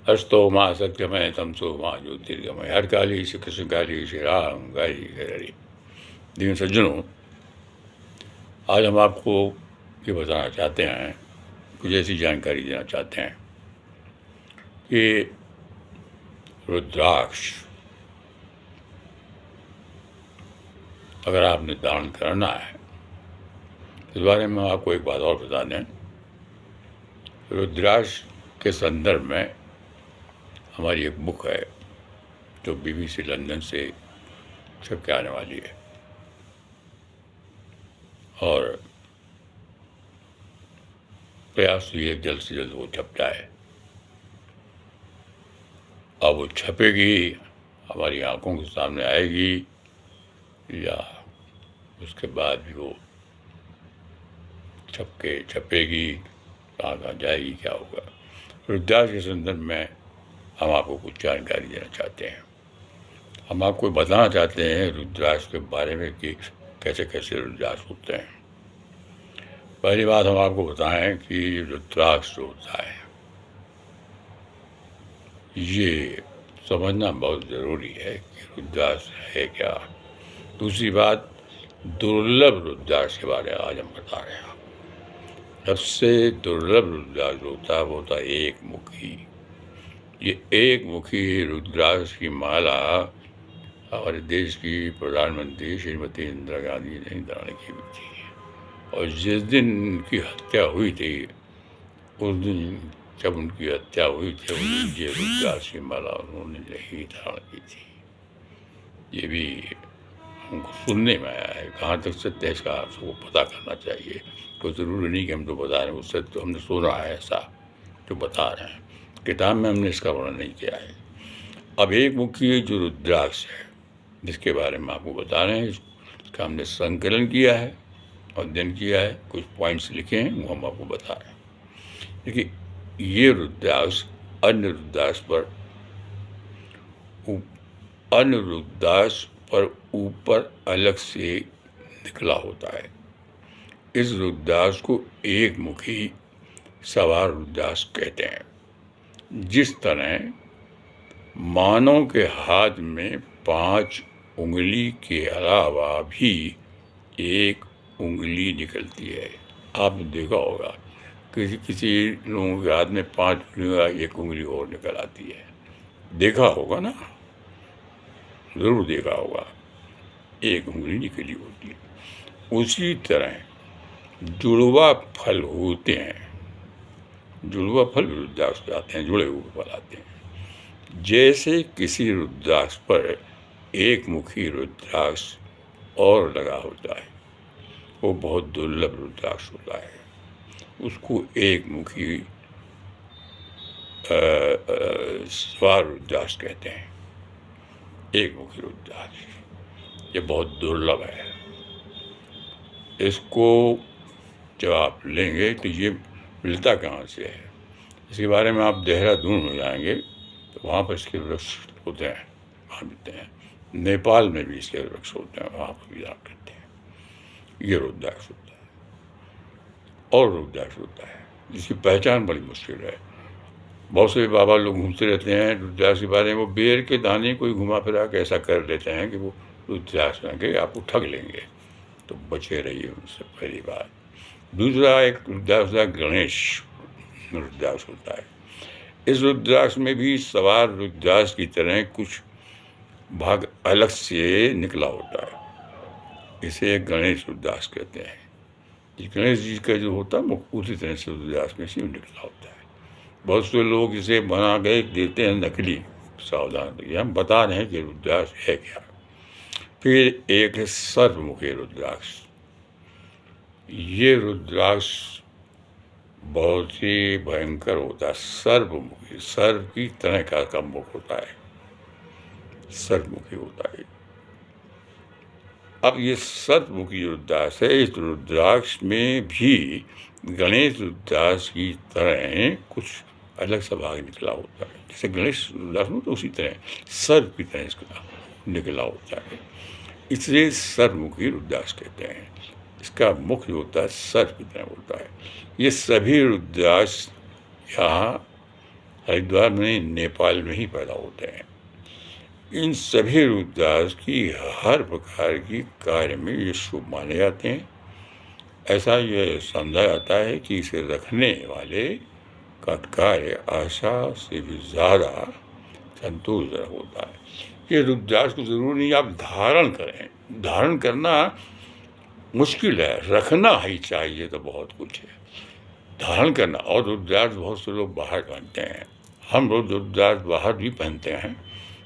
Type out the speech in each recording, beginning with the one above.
अस्तो माँ सत्यमय तमसो माँ ज्योतिर्गमय हर काली श्री कृष्ण काली श्री राम काली हरि। दिन सज्जनों, आज हम आपको ये बताना चाहते हैं, कुछ ऐसी जानकारी देना चाहते हैं कि रुद्राक्ष अगर आपने धारण करना है, इस बारे में आपको एक बात और बता दें। रुद्राक्ष के संदर्भ में हमारी एक बुक है जो BBC लंदन से छप के आने वाली है, और प्रयास तो ये जल्द से जल्द वो छप जाए। अब वो छपेगी, हमारी आंखों के सामने आएगी, या उसके बाद भी वो छपेगी, कहाँ कहाँ जाएगी, क्या होगा। रुद्राक्ष के संदर्भ में हम आपको कुछ जानकारी देना चाहते हैं। हम आपको बताना चाहते हैं रुद्राक्ष के बारे में कि कैसे कैसे रुद्राक्ष होते हैं। पहली बात हम आपको बताएं कि रुद्राक्ष जो होता है ये समझना बहुत ज़रूरी है कि रुद्राक्ष है क्या। दूसरी बात, दुर्लभ रुद्राक्ष के बारे में आज हम बता रहे हैं। सबसे दुर्लभ रुद्राक्ष होता है वो होता है एक मुखी। ये एक मुखी रुद्राक्ष की माला हमारे देश की प्रधानमंत्री श्रीमती इंदिरा गांधी ने धारण की हुई थी, और जिस दिन उनकी हत्या हुई थी, उस दिन जब उनकी हत्या हुई थी, उस दिन ये रुद्राक्ष की माला उन्होंने नहीं धारण की थी। ये भी हमको सुनने में आया है। कहाँ तक सत्य है इसका आपको पता करना चाहिए। कोई ज़रूरी नहीं कि हम जो बता रहे हैं उससे, तो हमने सुना है ऐसा जो बता रहे हैं, किताब में हमने इसका वर्णन नहीं किया है। अब एक मुखी जो रुद्राक्ष है जिसके बारे में आपको बता रहे हैं, इसका हमने संकलन किया है, अध्ययन किया है, कुछ पॉइंट्स लिखे हैं, वो हम आपको बता रहे हैं। देखिए, ये रुद्राक्ष अन्य रुद्राक्ष पर ऊपर अलग से निकला होता है। इस रुद्राक्ष को एक मुखी सवार रुद्राक्ष कहते हैं। जिस तरह मानव के हाथ में 5 उंगली के अलावा भी एक उंगली निकलती है। आपने देखा होगा किसी लोगों के हाथ में 5 उंगलियाँ, एक उंगली और निकल आती है। देखा होगा ना, ज़रूर देखा होगा, एक उंगली निकली होती है। उसी तरह जुड़वा फल होते हैं, जुड़वा फल रुद्राक्ष पे आते हैं, जुड़े हुए फल आते हैं। जैसे किसी रुद्राक्ष पर एक मुखी रुद्राक्ष और लगा होता है, वो बहुत दुर्लभ रुद्राक्ष होता है, उसको एक मुखी सवार रुद्राक्ष कहते हैं। एक मुखी रुद्राक्ष ये बहुत दुर्लभ है। इसको जब आप लेंगे तो ये मिलता कहाँ से है, इसके बारे में आप देहरादून में जाएंगे तो वहाँ पर इसके वृक्ष होते हैं, वहाँ मिलते हैं। नेपाल में भी इसके वृक्ष होते हैं, वहाँ पर भी जान करते हैं। ये रुद्राक्ष होता है। और रुद्राक्ष होता है जिसकी पहचान बड़ी मुश्किल है। बहुत से बाबा लोग घूमते रहते हैं रुद्राक्ष के बारे में, वो बेर के दाने कोई घुमा फिरा के ऐसा कर लेते हैं कि वो रुद्राक्ष के आपको ठग लेंगे, तो बचे रहिए उनसे, पहली बात। दूसरा, एक रुद्राक्ष गणेश रुद्राक्ष होता है। इस रुद्राक्ष में भी सवार रुद्राक्ष की तरह कुछ भाग अलग से निकला होता है, इसे गणेश रुद्राक्ष कहते हैं। ये गणेश जी का जो होता है मुख उसी तरह से रुद्राक्ष में से निकला होता है। बहुत से लोग इसे बना के देते हैं नकली, सावधान रहिए, हम बता रहे हैं कि रुद्राक्ष है क्या। फिर एक है सर्पमुखी रुद्राक्ष। ये रुद्राक्ष बहुत ही भयंकर होता है। सर्पमुखी, सर्प की तरह का मुख होता है, सर्पमुखी होता है। अब ये सर्पमुखी रुद्राक्ष है, इस रुद्राक्ष में भी गणेश रुद्राक्ष की तरह कुछ अलग सा भाग निकला होता है। जैसे गणेश रुद्राक्ष में तो उसी तरह सर्प की तरह इसका निकला होता है, इसलिए सर्पमुखी रुद्राक्ष कहते हैं। इसका मुख जो होता है सर्प की तरह होता है। ये सभी रुद्राक्ष यहाँ हरिद्वार में नहीं, नेपाल में ही पैदा होते हैं। इन सभी रुद्राक्ष की हर प्रकार की कार्य में ये शुभ माने जाते हैं। ऐसा ये समझा जाता है कि इसे रखने वाले का कार्य आशा से भी ज़्यादा संतोषजनक होता है। ये रुद्राक्ष को ज़रूरी नहीं आप धारण करें, धारण करना मुश्किल है, रखना ही चाहिए तो बहुत कुछ है। धारण करना, और रुद्राक्ष बहुत से लोग बाहर पहनते हैं, हम लोग रुद्राक्ष बाहर भी पहनते हैं,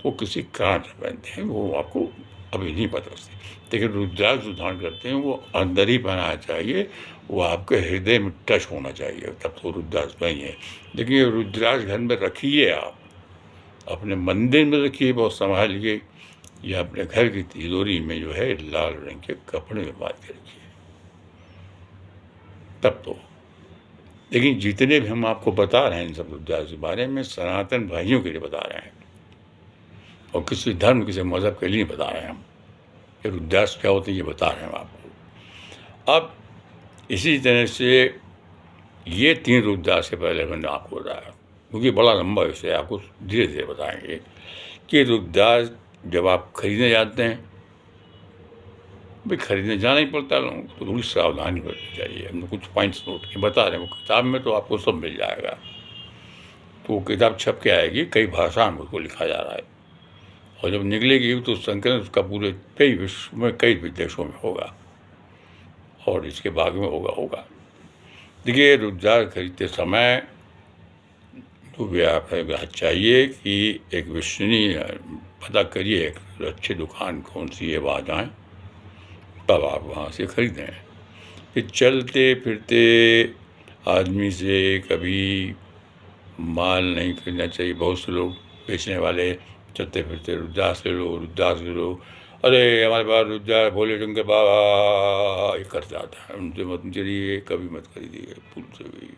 वो किसी कारण से पहनते हैं, वो आपको अभी नहीं पता उससे। लेकिन रुद्राक्ष जो धारण करते हैं वो अंदर ही पहनाना चाहिए, वो आपके हृदय में टच होना चाहिए, तब तो रुद्राक्ष पहनिए। लेकिन ये रुद्राक्ष घर में रखिए, आप अपने मंदिर में रखिए, बहुत संभालिए, या अपने घर की तिजोरी में जो है लाल रंग के कपड़े में बांध के रखिए, तब तो। लेकिन जितने भी हम आपको बता रहे हैं इन सब रुद्राक्ष के बारे में, सनातन भाइयों के लिए बता रहे हैं, और किसी धर्म किसी मज़हब के लिए नहीं बता रहे हैं हम। ये रुद्राक्ष क्या होते हैं ये बता रहे हैं हम आपको। अब इसी तरह से ये 3 रुद्राक्ष से पहले मैंने आपको बताया, क्योंकि बड़ा लंबा विषय है, आपको धीरे धीरे बताएंगे कि रुद्राक्ष जब आप खरीदने जाते हैं, भाई खरीदने जाना ही पड़ता है लोगों को, तो थोड़ी सावधानी बरतनी चाहिए। हमने कुछ पॉइंट्स नोट किए, बता रहे हैं, वो किताब में तो आपको सब मिल जाएगा। तो वो किताब छप के आएगी, कई भाषा में उसको लिखा जा रहा है, और जब निकलेगी तो संकलन उसका पूरे कई विश्व में कई देशों में होगा, और इसके भाग में होगा। देखिए, रुद्राक्ष खरीदते समय तो भी आप चाहिए कि एक विश्वसनीय पता करिए, एक अच्छी दुकान कौन सी है, वहाँ जाएँ, तब आप वहाँ से खरीदें। फिर चलते फिरते आदमी से कभी माल नहीं खरीदना चाहिए। बहुत से लोग बेचने वाले चलते फिरते रुद्राक्ष ले लो, रुद्राक्ष ले लो, अरे हमारे पास रुद्राक्ष भोले शंकर बाबा, ये कर जाता है। उनसे मत चलिए, कभी मत खरीदिए। फूल से भी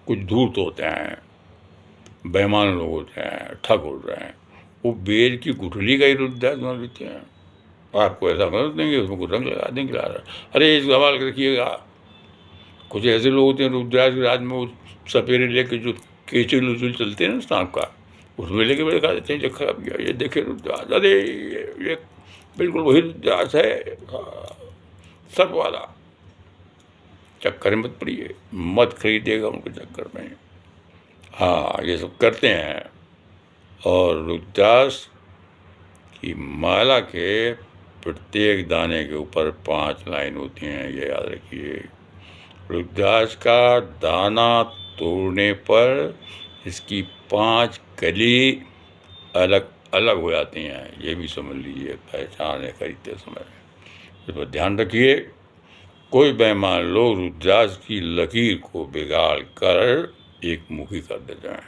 कुछ धूर्त होते हैं, बेईमान लोग होते हैं, ठग हो रहे हैं, वो बेर की गुठली का ही रुद्राक्ष बना लेते हैं, आपको ऐसा मदद देंगे, उसमें कुछ रंग लगा देंगे, अरे इस संभाल के रखिएगा। कुछ ऐसे लोग होते हैं रुद्राक्ष राज में वो सपेरे लेके जो केचुल उचुल चलते हैं ना सांप का, उसमें लेके बड़े खा देते हैं, जो खराब किया, ये देखे रुद्राक्ष, अरे ये बिल्कुल वही रुद्राक्ष है, सर्प वाला। चक्कर में मत पड़िए, मत खरीदिएगा उनके चक्कर में। हाँ, ये सब करते हैं। और रुद्राक्ष की माला के प्रत्येक दाने के ऊपर 5 लाइन होती हैं, ये याद रखिए। रुद्राक्ष का दाना तोड़ने पर इसकी 5 कली अलग अलग हो जाती हैं, ये भी समझ लीजिए, पहचान है खरीदते समय। इस पर ध्यान रखिए। कोई बेईमान लोग रुद्राक्ष की लकीर को बिगाड़ कर एक मुखी कर देते हैं,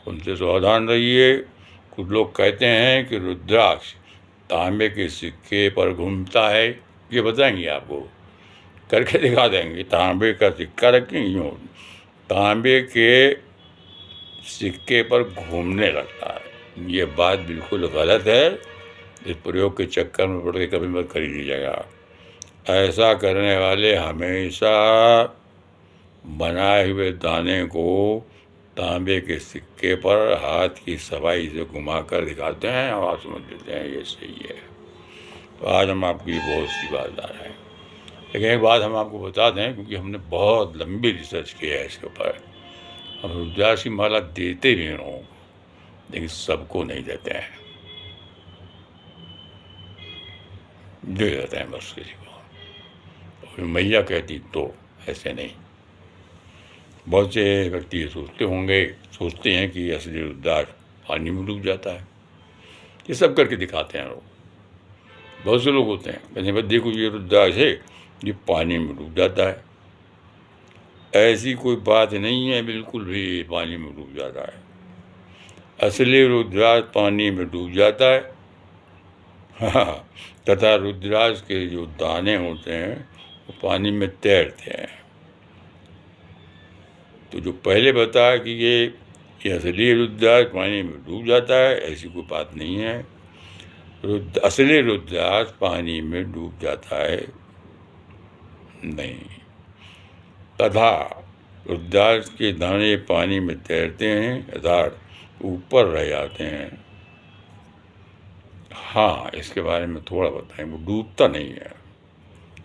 उनसे सावधान रहिए। कुछ लोग कहते हैं कि रुद्राक्ष तांबे के सिक्के पर घूमता है, ये बताएंगे आपको, करके दिखा देंगे। तांबे का सिक्का रखें, यूँ तांबे के सिक्के पर घूमने लगता है, ये बात बिल्कुल गलत है। इस प्रयोग के चक्कर में पड़ के कभी मत खरीद लीजिएगा। ऐसा करने वाले हमेशा बनाए हुए दाने को तांबे के सिक्के पर हाथ की सफाई से घुमा कर दिखाते हैं और आप समझ लेते हैं ये सही है। तो आज हम आपकी बहुत सी बात बता रहे हैं, लेकिन एक बात हम आपको बता दें, क्योंकि हमने बहुत लंबी रिसर्च किया है इसके ऊपर। हम रुद्राक्ष की माला देते भी हैं लोगों को, लेकिन सबको नहीं देते हैं, दे देते हैं बस किसी को। और मैया कहती तो ऐसे नहीं। बहुत से व्यक्ति ये सोचते हैं कि असली रुद्राक्ष पानी में डूब जाता है, ये सब करके दिखाते हैं लोग। बहुत से लोग होते हैं कहते हैं देखो ये रुद्राक्ष है, ये पानी में डूब जाता है। ऐसी कोई बात नहीं है, बिल्कुल भी पानी में डूब जाता है। असली रुद्राक्ष पानी में डूब जाता है। हाँ, तथा रुद्राक्ष के जो दाने होते हैं वो पानी में तैरते हैं। तो जो पहले बताया कि ये असली रुद्राक्ष पानी में डूब जाता है, ऐसी कोई बात नहीं है। असली रुद्राक्ष पानी में डूब जाता है नहीं। तथा रुद्राक्ष के दाने पानी में तैरते हैं अर्थात ऊपर रह जाते हैं। हाँ, इसके बारे में थोड़ा बताएं। वो डूबता नहीं है।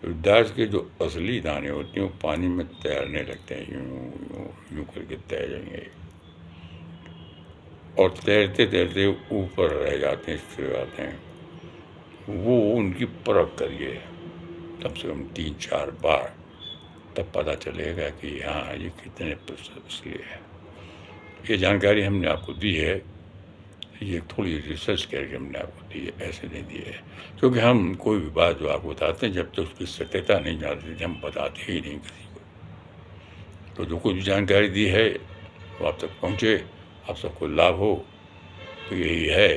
रुद्राक्ष के जो असली दाने होते हैं वो पानी में तैरने लगते हैं, यूं यूं यूं करके तैरेंगे और तैरते तैरते ऊपर रह जाते हैं, स्थिर हो जाते हैं। वो उनकी परख करिए कम से कम 3-4 बार, तब पता चलेगा कि हाँ ये कितने प्रतिशत असली है। ये जानकारी हमने आपको दी है, ये थोड़ी रिसर्च करके हमने आपको दी है, ऐसे नहीं दी है। क्योंकि हम कोई भी बात जो आपको बताते हैं जब तक उसकी सत्यता नहीं जानते थे हम बताते ही नहीं किसी को। तो जो कुछ भी जानकारी दी है वो आप तक पहुँचे, आप सबको लाभ हो, तो यही है।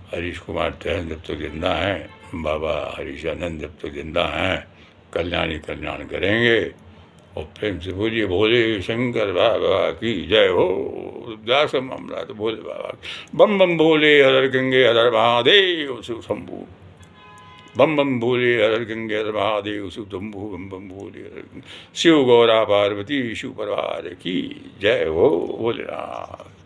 हरीश कुमार चहल जब तक जिंदा हैं, बाबा हरीशानंद जब तक जिंदा हैं, कल्याण ही कल्याण करेंगे। और प्रेम से बोलिए भोले शंकर बाबा की जय हो। रुद्राक्ष का मामला तो भोले बाबा, बम बम भोले हर हर गंगे हर हर महादेव शिव शंभू, बम बम भोले हर हर गंगे हर महादेव शिव शंभू, बम बम भोले हर शिव गौरा पार्वती शिव परिवार की जय हो भोलेनाथ।